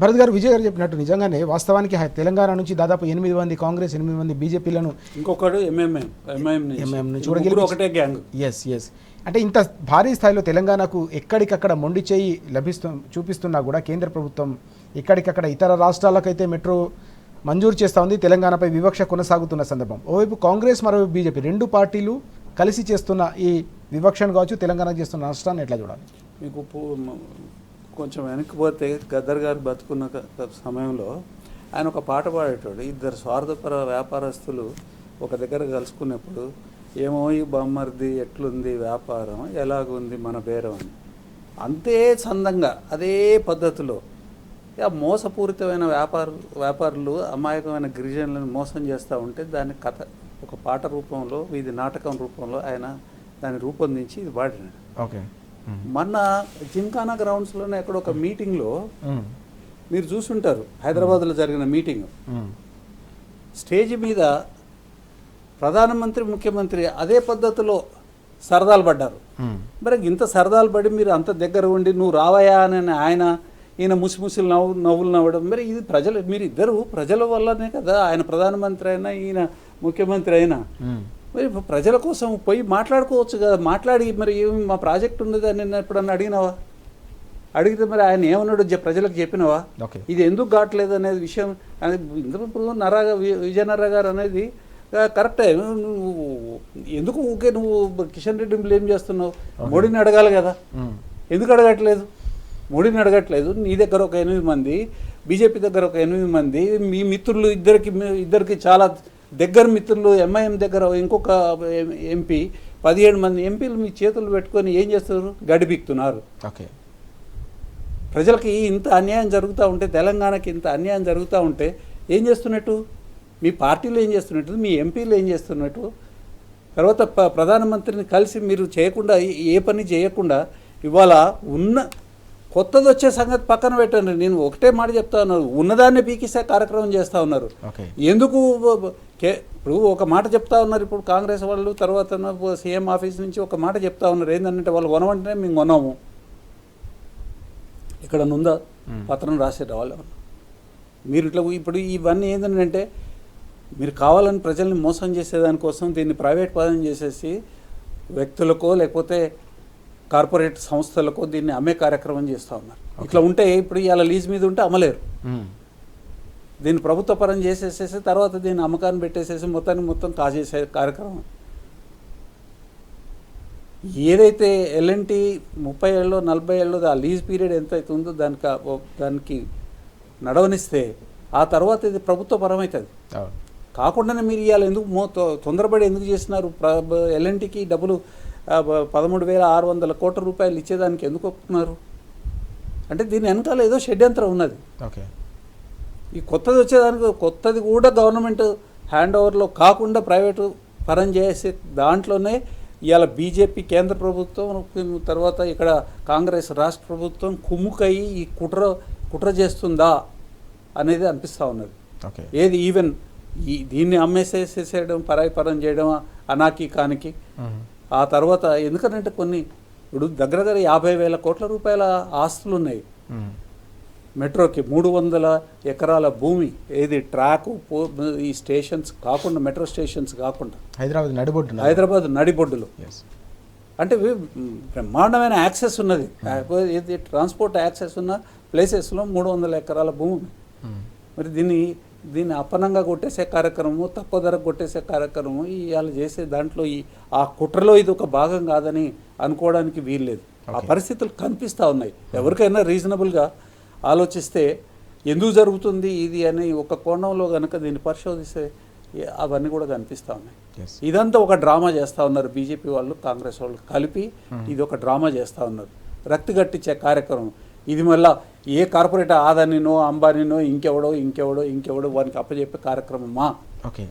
భరత్ గారు, విజయ్ గారు చెప్పినట్టు నిజంగానే వాస్తవానికి తెలంగాణ నుంచి దాదాపు 8 మంది కాంగ్రెస్, 8 మంది బీజేపీలను, ఇంకొకడు ఎంఐఎం నుంచి ఒకటే గ్యాంగ్. ఎస్ అంటే ఇంత భారీ స్థాయిలో తెలంగాణకు ఎక్కడికక్కడ మొండి చేయి చూపిస్తున్నా కూడా కేంద్ర ప్రభుత్వం ఎక్కడికక్కడ ఇతర రాష్ట్రాలకైతే మెట్రో మంజూరు చేస్తూ ఉంది. తెలంగాణపై వివక్ష కొనసాగుతున్న సందర్భం. ఓవైపు కాంగ్రెస్, మరోవైపు బీజేపీ 2 పార్టీలు కలిసి చేస్తున్న ఈ వివక్షను కావచ్చు, తెలంగాణకు చేస్తున్న నష్టాన్ని ఎట్లా చూడాలి? మీకు కొంచెం వెనక్కి పోతే గద్దర్ గారు బతుకున్న సమయంలో ఆయన ఒక పాట పాడేటోడు. 2 స్వార్థపర వ్యాపారస్తులు ఒక దగ్గర కలుసుకున్నప్పుడు, ఏమో ఈ బామ్మర్ది ఎట్లుంది వ్యాపారం, ఎలాగుంది మన బేరం అని, అంతే చందంగా అదే పద్ధతిలో మోసపూరితమైన వ్యాపారులు అమాయకమైన గిరిజనులను మోసం చేస్తూ ఉంటే దాని కథ ఒక పాట రూపంలో, ఇది నాటకం రూపంలో ఆయన దాన్ని రూపొందించి ఇది పాడినాడు. ఓకే. మొన్న జిమ్ఖానా గ్రౌండ్స్లోనే ఎక్కడ ఒక మీటింగ్లో మీరు చూసుంటారు, హైదరాబాద్లో జరిగిన మీటింగ్, స్టేజ్ మీద ప్రధానమంత్రి, ముఖ్యమంత్రి అదే పద్ధతిలో సరదాలు పడ్డారు. మరి ఇంత సరదాలు పడి మీరు అంత దగ్గర ఉండి నువ్వు రావయా అని ఈయన ముసిముసిలు నవ్వులు నవ్వడం, మరి ఇది మీరు ఇద్దరు ప్రజల వల్లనే కదా ఆయన ప్రధానమంత్రి అయినా ఈయన ముఖ్యమంత్రి అయినా, మరి ప్రజల కోసం పోయి మాట్లాడుకోవచ్చు కదా. మాట్లాడి మరి మా ప్రాజెక్ట్ ఉన్నది అని ఎప్పుడన్నా అడిగినావా? అడిగితే మరి ఆయన ఏమన్నాడు ప్రజలకు చెప్పినావా? ఇది ఎందుకు కావట్లేదు అనేది విషయం ఇప్పుడు విజయనర్ర గారు అనేది కరెక్టే. నువ్వు ఎందుకు ఊకే నువ్వు కిషన్ రెడ్డిని బ్లేమ్ చేస్తున్నావు? మోడీని అడగాలి కదా, ఎందుకు అడగట్లేదు? మోడీని అడగట్లేదు. నీ దగ్గర ఒక 8 మంది, బీజేపీ దగ్గర ఒక 8 మంది, మీ మిత్రులు ఇద్దరికి చాలా దగ్గర మిత్రులు, ఎంఐఎం దగ్గర ఇంకొక ఎంపీ, 17 మంది ఎంపీలు మీ చేతులు పెట్టుకొని ఏం చేస్తున్నారు? గడిబిక్తున్నారు. ఓకే. ప్రజలకి ఇంత అన్యాయం జరుగుతూ ఉంటే, తెలంగాణకి ఇంత అన్యాయం జరుగుతూ ఉంటే ఏం చేస్తున్నట్టు? మీ పార్టీలు ఏం చేస్తున్నట్టు, మీ ఎంపీలు ఏం చేస్తున్నట్టు? తర్వాత ప్రధానమంత్రిని కలిసి మీరు చేయకుండా, ఏ పని చేయకుండా ఇవాళ కొత్తది వచ్చే సంగతి పక్కన పెట్టండి. నేను ఒకటే మాట చెప్తా ఉన్నారు, ఉన్నదాన్ని పీకిస్తే కార్యక్రమం చేస్తూ ఉన్నారు. ఎందుకు ఇప్పుడు ఒక మాట చెప్తా ఉన్నారు, ఇప్పుడు కాంగ్రెస్ వాళ్ళు తర్వాత సీఎం ఆఫీస్ నుంచి ఒక మాట చెప్తా ఉన్నారు, ఏంటంటే వాళ్ళు కొనమంటేనే మేము కొన్నాము. ఇక్కడ నుందా పత్రం రాసే రావాలి. మీరు ఇట్లా ఇప్పుడు ఇవన్నీ ఏంటంటే మీరు కావాలని ప్రజల్ని మోసం చేసేదానికోసం దీన్ని ప్రైవేట్ పదం చేసేసి వ్యక్తులకో లేకపోతే కార్పొరేట్ సంస్థలకో దీన్ని అమ్మే కార్యక్రమం చేస్తూ ఉన్నారు. ఇట్లా ఉంటే ఇప్పుడు ఇవాళ లీజ్ మీద ఉంటే అమ్మలేరు. దీన్ని ప్రభుత్వ పరం చేసేసేసి తర్వాత దీన్ని అమ్మకాన్ని పెట్టేసేసి మొత్తం కాజేసే కార్యక్రమం. ఏదైతే ఎల్ఎన్టీ 30 ఏళ్ళు 40 ఏళ్ళు ఆ లీజ్ పీరియడ్ ఎంత అయితే ఉందో దానికి నడవనిస్తే ఆ తర్వాత ఇది ప్రభుత్వ పరం అవుతుంది. కాకుండానే మీరు ఇవాళ ఎందుకు తొందరపడి ఎందుకు చేసినారు? ఎల్ఎన్టీకి డబ్బులు 13,600 కోట్ల రూపాయలు ఇచ్చేదానికి ఎందుకు ఒప్పుకున్నారు? అంటే దీని వెనకాల ఏదో షడ్యంత్రం ఉన్నది. ఓకే. ఈ కొత్తది వచ్చేదానికి కొత్తది కూడా గవర్నమెంట్ హ్యాండ్ ఓవర్లో కాకుండా ప్రైవేటు పరం చేసే దాంట్లోనే ఇవాళ బీజేపీ కేంద్ర ప్రభుత్వం తర్వాత ఇక్కడ కాంగ్రెస్ రాష్ట్ర ప్రభుత్వం కుమ్ముకయ్యి ఈ కుట్ర చేస్తుందా అనేది అనిపిస్తూ ఉన్నది. ఏది ఈవెన్ దీన్ని అమ్మేసేసేయడం, పరాయి పరం చేయడం అనాకి కానికి. ఆ తర్వాత ఎందుకంటే ఇప్పుడు దగ్గర 50,000 కోట్ల రూపాయల ఆస్తులు ఉన్నాయి మెట్రోకి. 300 ఎకరాల భూమి, ఏది ట్రాక్, ఈ స్టేషన్స్ కాకుండా, మెట్రో స్టేషన్స్ కాకుండా హైదరాబాద్ నడిబొడ్డులు అంటే బ్రహ్మాండమైన యాక్సెస్ ఉన్నది. ఏది ట్రాన్స్పోర్ట్ యాక్సెస్ ఉన్న ప్లేసెస్లో 300 ఎకరాల భూమి. మరి దీన్ని అప్పనంగా కొట్టేసే కార్యక్రమము, తక్కువ ధరకు కొట్టేసే కార్యక్రమము ఇవాళ చేసే దాంట్లో ఆ కుట్రలో ఇది ఒక భాగం కాదని అనుకోవడానికి వీల్లేదు. ఆ పరిస్థితులు కనిపిస్తూ ఉన్నాయి. ఎవరికైనా రీజనబుల్గా ఆలోచిస్తే ఎందుకు జరుగుతుంది ఇది అని ఒక కోణంలో కనుక దీన్ని పరిశోధిస్తే అవన్నీ కూడా కనిపిస్తూ ఉన్నాయి. ఇదంతా ఒక డ్రామా చేస్తూ ఉన్నారు బీజేపీ వాళ్ళు, కాంగ్రెస్ వాళ్ళు కలిపి ఇది ఒక డ్రామా చేస్తూ ఉన్నారు. రక్తి కట్టించే కార్యక్రమం ఇది. మళ్ళీ ఏ కార్పొరేట్ ఆదానినో అంబానీనో ఇంకెవడో వారికి అప్పచెప్పే కార్యక్రమమా? ఓకే.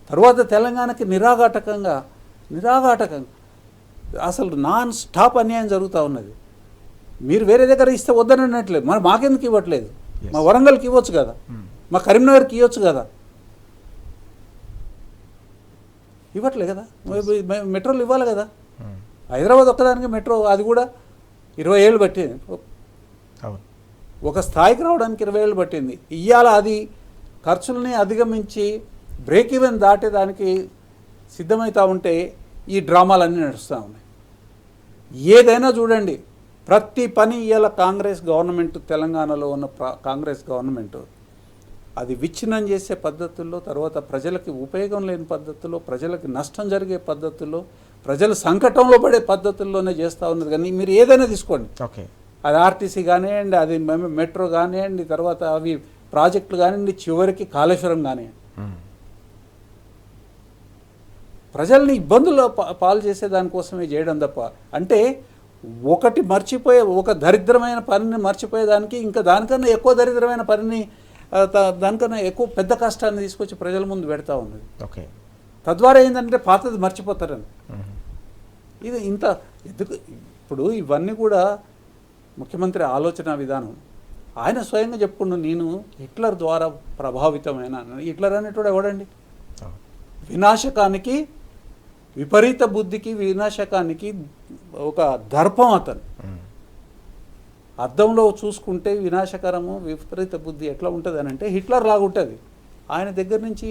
తర్వాత తెలంగాణకి నిరాఘాటకంగా అసలు నాన్ స్టాప్ అన్యాయం జరుగుతూ ఉన్నది. మీరు వేరే దగ్గర ఇస్తే వద్దని అనట్లేదు, మరి మాకెందుకు ఇవ్వట్లేదు? మా వరంగల్కి ఇవ్వచ్చు కదా, మా కరీంనగర్కి ఇవ్వచ్చు కదా, ఇవ్వట్లే కదా. మెట్రోలు ఇవ్వాలి కదా. హైదరాబాద్ ఒక్కదానికి మెట్రో, అది కూడా 20 ఏళ్ళు బట్టి ఒక స్థాయికి రావడానికి 20 ఏళ్ళు పట్టింది. ఇవాళ అది ఖర్చుల్ని అధిగమించి బ్రేక్ ఈవెన్ దాటేదానికి సిద్ధమవుతూ ఉంటే ఈ డ్రామాలన్నీ నడుస్తూ ఉన్నాయి. ఏదైనా చూడండి, ప్రతి పని ఇవాళ కాంగ్రెస్ గవర్నమెంట్, తెలంగాణలో ఉన్న కాంగ్రెస్ గవర్నమెంట్ అది విచ్ఛిన్నం చేసే పద్ధతుల్లో, తర్వాత ప్రజలకి ఉపయోగం లేని పద్ధతుల్లో, ప్రజలకి నష్టం జరిగే పద్ధతుల్లో, ప్రజలు సంకటంలో పడే పద్ధతుల్లోనే చేస్తూ ఉన్నది. కానీ మీరు ఏదైనా తీసుకోండి, ఓకే, అది ఆర్టీసీ కానివ్వండి, అది మెట్రో కానివ్వండి, తర్వాత అవి ప్రాజెక్టులు కానివ్వండి, చివరికి కాళేశ్వరం కానివ్వండి, ప్రజల్ని ఇబ్బందుల్లో పాలు చేసే దానికోసమే చేయడం తప్ప, అంటే ఒకటి మర్చిపోయే, ఒక దరిద్రమైన పనిని మర్చిపోయేదానికి ఇంకా దానికన్నా ఎక్కువ దరిద్రమైన పనిని, దానికన్నా ఎక్కువ పెద్ద కష్టాన్ని తీసుకొచ్చి ప్రజల ముందు పెడతా ఉన్నది. ఓకే, తద్వారా ఏంటంటే పాతది మర్చిపోతారని. ఇది ఇంత ఎందుకు ఇప్పుడు ఇవన్నీ కూడా ముఖ్యమంత్రి ఆలోచన విధానం. ఆయన స్వయంగా చెప్పుకున్నాను, నేను హిట్లర్ ద్వారా ప్రభావితమైన. హిట్లర్ అనేటోడు ఎవడండి? వినాశకానికి, విపరీత బుద్ధికి, వినాశకానికి ఒక దర్పం అతను. అద్దంలో చూసుకుంటే వినాశకరము, విపరీత బుద్ధి ఎట్లా ఉంటుంది అని అంటే హిట్లర్ లాగుంటుంది. ఆయన దగ్గర నుంచి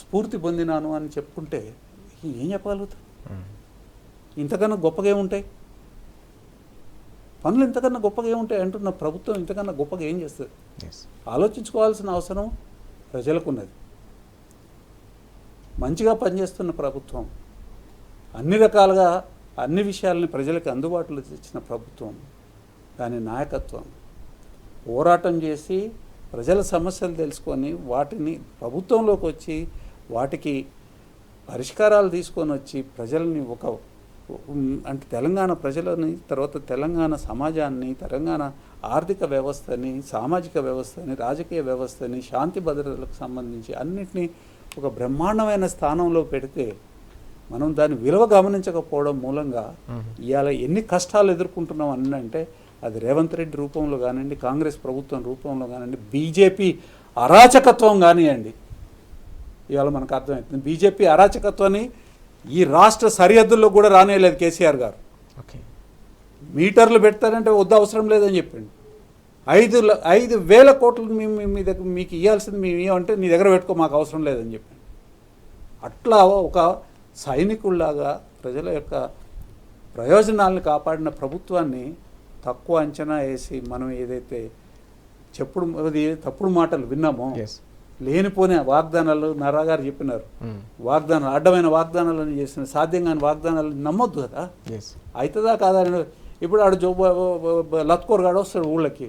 స్ఫూర్తి పొందినాను అని చెప్పుకుంటే ఏం చెప్పగలుగుతాం? ఇంతకన్నా గొప్పగా ఏముంటాయి పనులు? ఇంతకన్నా గొప్పగా ఏముంటాయి అంటున్న ప్రభుత్వం ఇంతకన్నా గొప్పగా ఏం చేస్తుంది? ఆలోచించుకోవాల్సిన అవసరం ప్రజలకు ఉన్నది. మంచిగా పనిచేస్తున్న ప్రభుత్వం, అన్ని రకాలుగా అన్ని విషయాలని ప్రజలకు అందుబాటులో తెచ్చిన ప్రభుత్వం, దాని నాయకత్వం పోరాటం చేసి ప్రజల సమస్యలు తెలుసుకొని వాటిని ప్రభుత్వంలోకి వచ్చి వాటికి పరిష్కారాలు తీసుకొని వచ్చి ప్రజల్ని అంటే తెలంగాణ ప్రజలని, తర్వాత తెలంగాణ సమాజాన్ని, తెలంగాణ ఆర్థిక వ్యవస్థని, సామాజిక వ్యవస్థని, రాజకీయ వ్యవస్థని, శాంతి భద్రతలకు సంబంధించి అన్నిటినీ ఒక బ్రహ్మాండమైన స్థానంలో పెడితే మనం దాని విలువ గమనించకపోవడం మూలంగా ఇవాళ ఎన్ని కష్టాలు ఎదుర్కొంటున్నాం అంటే అది రేవంత్ రెడ్డి రూపంలో కానివ్వండి, కాంగ్రెస్ ప్రభుత్వం రూపంలో కానివ్వండి, బీజేపీ అరాచకత్వం కానివ్వండి. ఇవాళ మనకు అర్థమవుతుంది, బీజేపీ అరాచకత్వాన్ని ఈ రాష్ట్ర సరిహద్దుల్లో కూడా రానేయలేదు కేసీఆర్ గారు. ఓకే, మీటర్లు పెడతారంటే వద్దు, అవసరం లేదని చెప్పిండు. 5,000 కోట్లు మీ దగ్గర మీకు ఇవ్వాల్సింది మేము ఇవ్వమంటే నీ దగ్గర పెట్టుకో, మాకు అవసరం లేదని చెప్పిండు. అట్లా ఒక సైనికుల్లాగా ప్రజల యొక్క ప్రయోజనాలను కాపాడిన ప్రభుత్వాన్ని తక్కువ అంచనా వేసి మనం ఏదైతే తప్పుడు మాటలు విన్నామో, లేనిపోయిన వాగ్దానాలు, నర్రాగారు చెప్పినారు, వాగ్దానాలు, అడ్డమైన వాగ్దానాలను చేసిన, సాధ్యం కాని వాగ్దానాలు నమ్మొద్దు కదా. అవుతుందా కాదా? ఇప్పుడు ఆడు లత్కోరగాడు వస్తాడు ఊళ్ళకి,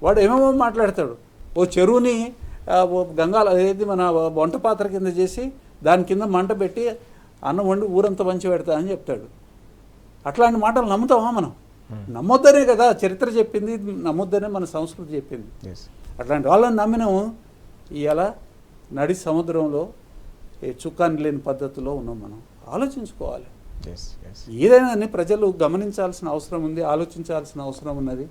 వాడు ఏమేమో మాట్లాడతాడు. ఓ చెరువుని గంగాల ఏది మన వంట పాత్ర కింద చేసి దాని కింద మంట పెట్టి అన్నం వండి ఊరంతా పంచి పెడతా అని చెప్తాడు. అట్లాంటి మాటలు నమ్ముతామా మనం? నమ్మొద్దనే కదా చరిత్ర చెప్పింది, నమ్మొద్దనే మన సంస్కృతి చెప్పింది. అట్లాంటి వాళ్ళని నమ్మినాము. ఇవాళ నడి సముద్రంలో చుక్కాని లేని పద్ధతిలో ఉన్నాం. మనం ఆలోచించుకోవాలి. ఏదైనా ప్రజలు గమనించాల్సిన అవసరం ఉంది, ఆలోచించాల్సిన అవసరం ఉన్నది.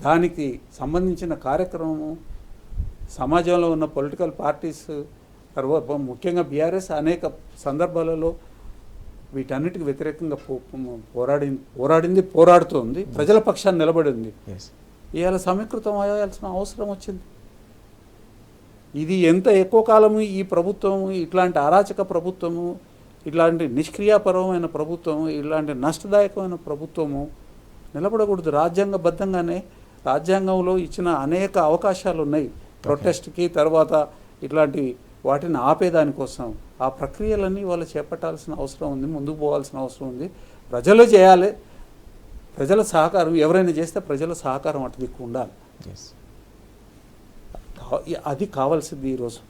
దానికి సంబంధించిన కార్యక్రమము సమాజంలో ఉన్న పొలిటికల్ పార్టీస్, తర్వాత ముఖ్యంగా బీఆర్ఎస్ అనేక సందర్భాలలో వీటన్నిటికి వ్యతిరేకంగా పోరాడుతోంది, ప్రజల పక్షాన్ని నిలబడింది. ఇవాళ సమీకృతం అయ్యాల్సిన అవసరం వచ్చింది. ఇది ఎంత ఎక్కువ కాలము ఈ ప్రభుత్వము, ఇట్లాంటి అరాచక ప్రభుత్వము, ఇట్లాంటి నిష్క్రియాపరమైన ప్రభుత్వము, ఇలాంటి నష్టదాయకమైన ప్రభుత్వము నిలబడకూడదు. రాజ్యాంగబద్ధంగానే రాజ్యాంగంలో ఇచ్చిన అనేక అవకాశాలు ఉన్నాయి ప్రొటెస్ట్కి, తర్వాత ఇట్లాంటి వాటిని ఆపేదానికోసం. ఆ ప్రక్రియలన్నీ వాళ్ళు చేపట్టాల్సిన అవసరం ఉంది, ముందుకు పోవాల్సిన అవసరం ఉంది. ప్రజలు చేయాలి, ప్రజల సహకారం ఎవరైనా చేస్తే ప్రజల సహకారం అటు దిక్కు ఉండాలి. అది కావాల్సింది ఈరోజు.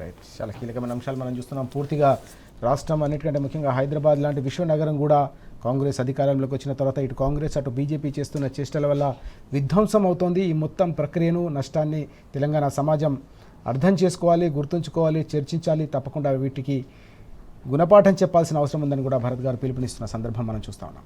రైట్. చాలా కీలకమైన అంశాలు మనం చూస్తున్నాం. పూర్తిగా రాష్ట్రం అన్నిటికంటే ముఖ్యంగా హైదరాబాద్ లాంటి విశ్వనగరం కూడా కాంగ్రెస్ అధికారంలోకి వచ్చిన తర్వాత ఇటు కాంగ్రెస్ అటు బీజేపీ చేస్తున్న చేష్టల వల్ల విధ్వంసం అవుతోంది. ఈ మొత్తం ప్రక్రియను, నష్టాన్ని తెలంగాణ సమాజం అర్థం చేసుకోవాలి, గుర్తుంచుకోవాలి, చర్చించాలి. తప్పకుండా వీటికి గుణపాఠం చెప్పాల్సిన అవసరం ఉందని కూడా భరత్ గారు పిలుపునిస్తున్న సందర్భం మనం చూస్తా ఉన్నాం.